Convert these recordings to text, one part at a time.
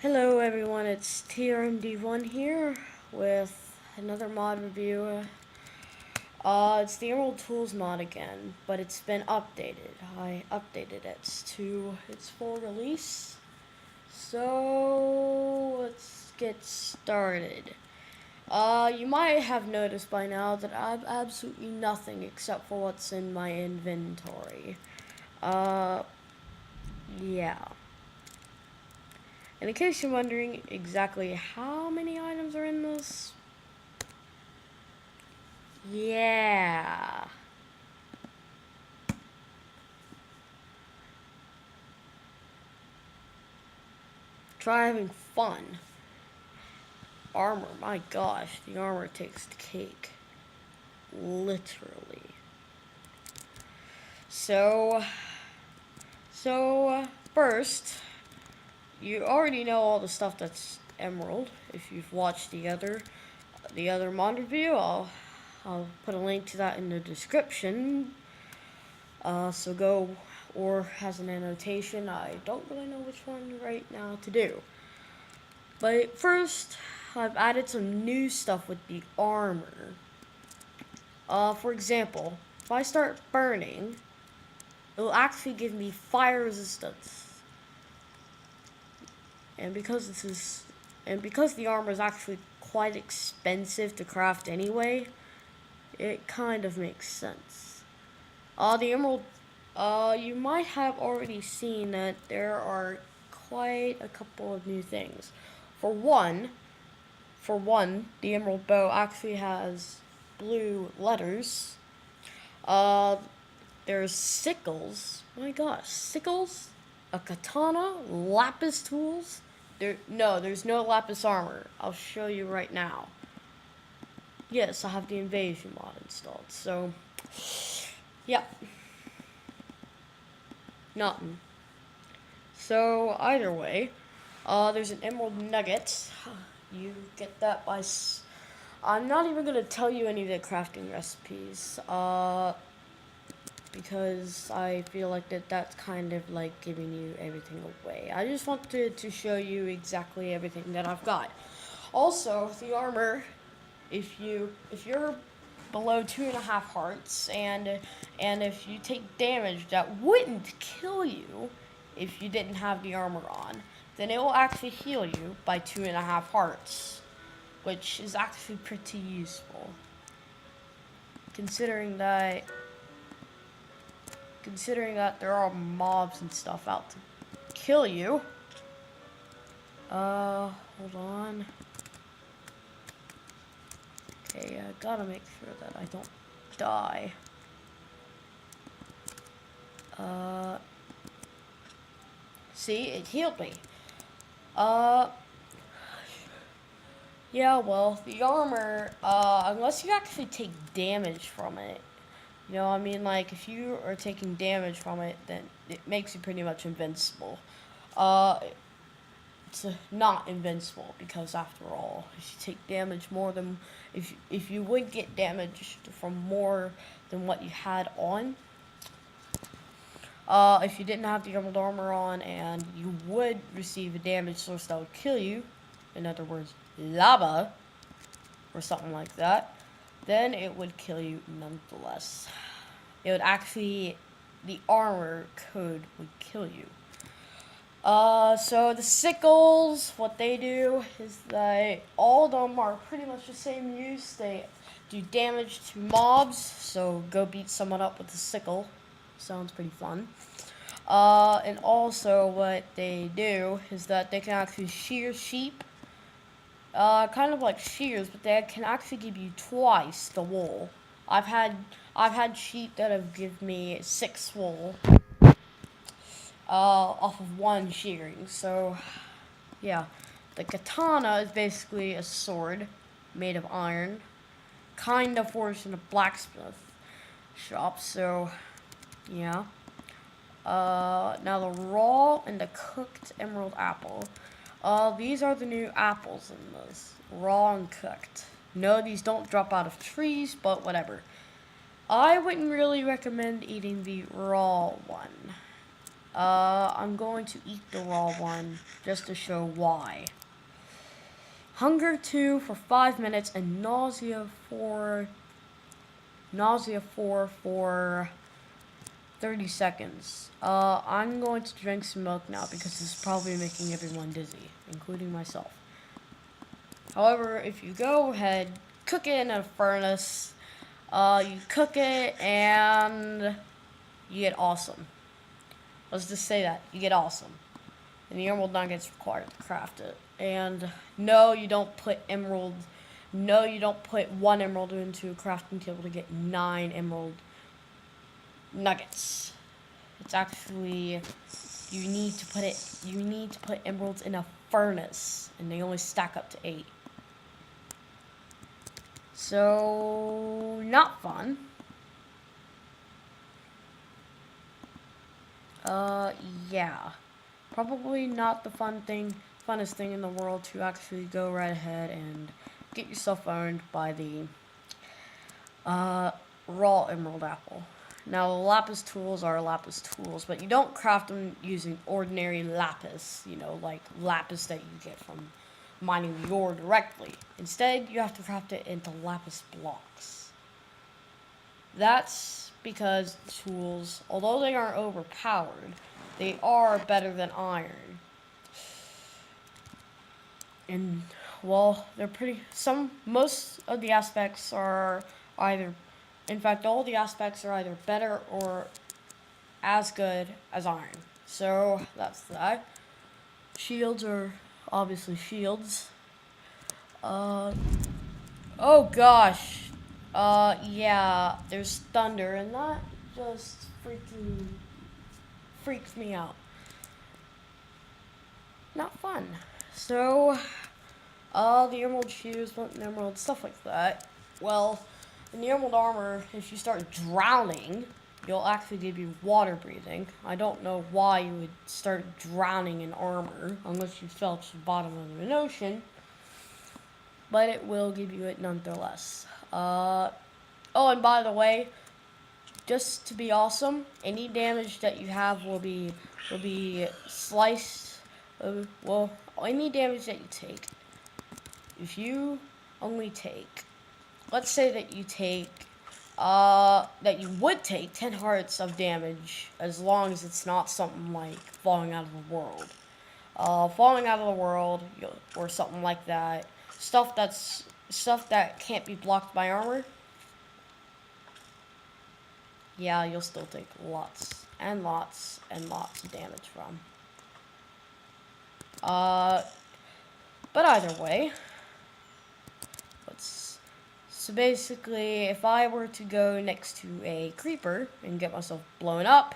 Hello everyone, it's TRMD1 here with another mod review. It's the Emerald Tools mod again, but it's been updated. I updated it to its full release. So let's get started. You might have noticed by now that I have absolutely nothing except for what's in my inventory. Yeah. And in case you're wondering exactly how many items are in this, yeah. Try having fun. Armor, my gosh, the armor takes the cake. Literally. So, first, you already know all the stuff that's emerald. If you've watched the other mod review, I'll put a link to that in the description. So go, or has an annotation. I don't really know which one right now to do. But first, I've added some new stuff with the armor. For example, if I start burning, it will actually give me fire resistance. And because the armor is actually quite expensive to craft anyway, it kind of makes sense. The emerald, you might have already seen that there are quite a couple of new things. For one, the emerald bow actually has blue letters. There's sickles. My gosh, sickles, a katana, lapis tools. There's no lapis armor. I'll show you right now. Yes, I have the invasion mod installed. So, yeah, nothing. So either way, there's an emerald nugget. You get that by. I'm not even gonna tell you any of the crafting recipes. Because I feel like that's kind of like giving you everything away. I just wanted to show you exactly everything that I've got. Also, the armor, if you're below 2.5 hearts and if you take damage that wouldn't kill you if you didn't have the armor on, then it will actually heal you by 2.5 hearts, which is actually pretty useful. Considering that there are mobs and stuff out to kill you. Hold on. Okay, I gotta make sure that I don't die. See, it healed me. Yeah, well, the armor, unless you actually take damage from it, you know, I mean, like, if you are taking damage from it, then it makes you pretty much invincible. It's not invincible, because after all, if you take damage more than, if you would get damaged from more than what you had on, if you didn't have the emerald armor on, and you would receive a damage source that would kill you, in other words, lava, or something like that, then it would kill you nonetheless. It would actually, the armor code would kill you. So the sickles, what they do is all of them are pretty much the same use. They do damage to mobs, so go beat someone up with a sickle. Sounds pretty fun. And also what they do is that they can actually shear sheep. Kind of like shears, but they can actually give you twice the wool. I've had sheep that have given me 6 wool off of 1 shearing. So yeah, the katana is basically a sword made of iron, kind of forged in a blacksmith shop. So yeah. Now the raw and the cooked emerald apple. These are the new apples in this, raw and cooked. No, these don't drop out of trees, but whatever. I wouldn't really recommend eating the raw one. I'm going to eat the raw one just to show why. Hunger 2 for 5 minutes and nausea 4 for 30 seconds. I'm going to drink some milk now because this is probably making everyone dizzy, including myself. However, if you go ahead, cook it in a furnace, you cook it and you get awesome. Let's just say that, you get awesome. And the emerald nuggets required to craft it. And no, you don't put one emerald into a crafting table to get 9 emerald nuggets. It's actually, you need to put emeralds in a furnace, and they only stack up to 8. So, not fun. Yeah. Probably not the funnest thing in the world to actually go right ahead and get yourself owned by the raw emerald apple. Now, the lapis tools are lapis tools, but you don't craft them using ordinary lapis, like lapis that you get from mining the ore directly. Instead, you have to craft it into lapis blocks. That's because tools, although they aren't overpowered, they are better than iron. And, well, most of the aspects are either, in fact, all the aspects are either better or as good as iron. So, that's that. Shields are obviously shields. Oh gosh. Yeah, there's thunder, and that just freaks me out. Not fun. So, the emerald shoes, emerald, stuff like that. Well, in the emerald armor, if you start drowning, you'll actually give you water breathing. I don't know why you would start drowning in armor, unless you fell to the bottom of an ocean. But it will give you it nonetheless. Oh, and by the way, just to be awesome, any damage that you have will be sliced. Well, any damage that you take. If you only take, let's say that you take, that you would take 10 hearts of damage, as long as it's not something like falling out of the world. Falling out of the world, or something like that. Stuff that can't be blocked by armor. Yeah, you'll still take lots and lots and lots of damage from. But either way, so basically, if I were to go next to a creeper and get myself blown up,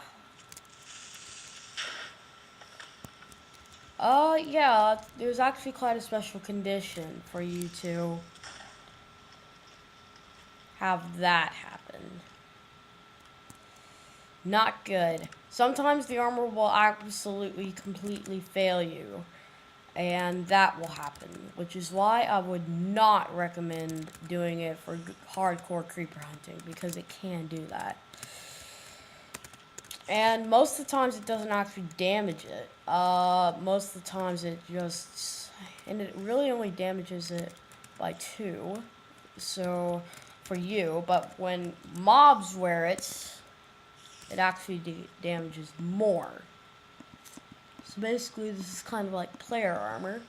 yeah, there's actually quite a special condition for you to have that happen. Not good. Sometimes the armor will absolutely, completely fail you, and that will happen, which is why I would not recommend doing it for hardcore creeper hunting, because it can do that. And most of the times it doesn't actually damage it. Most of the times it really only damages it by 2. So, for you, but when mobs wear it, it actually damages more. So basically, this is kind of like player armor.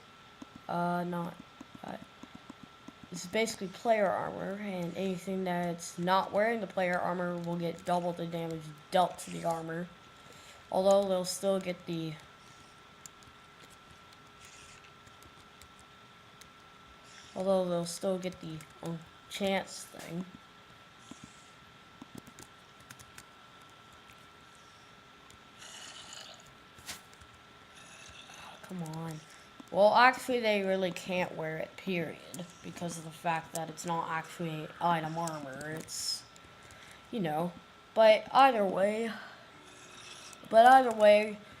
This is basically player armor, and anything that's not wearing the player armor will get double the damage dealt to the armor. Although they'll still get the chance thing. Come on. Well, actually, they really can't wear it, period, because of the fact that it's not actually item armor. It's, But either way,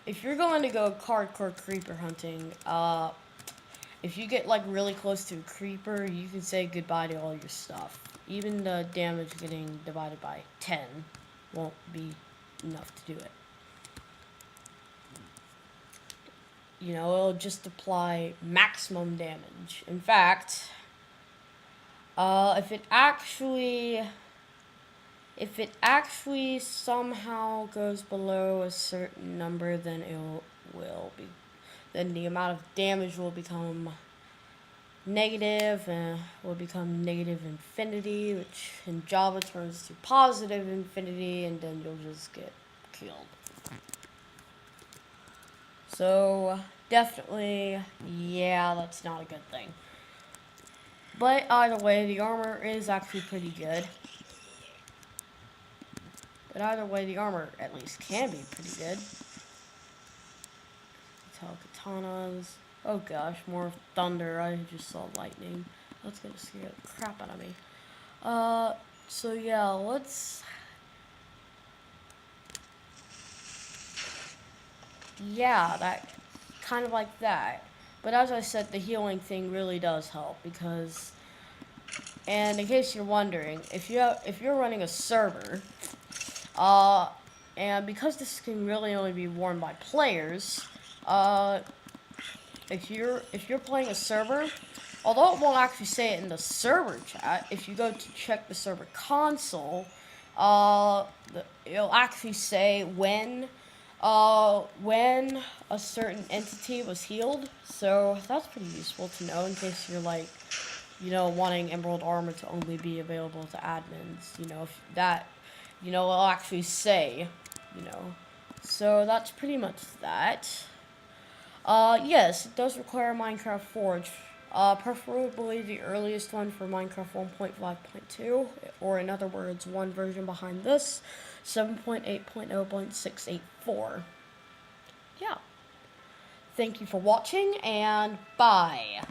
if you're going to go hardcore creeper hunting, if you get like really close to a creeper, you can say goodbye to all your stuff. Even the damage getting divided by 10 won't be enough to do it. it'll just apply maximum damage. In fact, if it actually somehow goes below a certain number, then then the amount of damage will become negative, and will become negative infinity, which in Java turns to positive infinity, and then you'll just get killed. So definitely, yeah, that's not a good thing. But either way, the armor is actually pretty good. But either way, the armor at least can be pretty good. Tell katanas. Oh gosh, more thunder. I just saw lightning. That's gonna scare the crap out of me. So yeah, let's... Yeah, that... kind of like that. But as I said, the healing thing really does help, because... And in case you're wondering, if you're running a server, and because this can really only be worn by players, if you're playing a server, although it won't actually say it in the server chat, if you go to check the server console, it'll actually say when a certain entity was healed. So that's pretty useful to know in case you're like, wanting Emerald Armor to only be available to admins. If that, it'll actually say, So that's pretty much that. Yes, it does require Minecraft Forge. Preferably the earliest one for Minecraft 1.5.2, or in other words, one version behind this, 7.8.0.684. Yeah. Thank you for watching, and bye.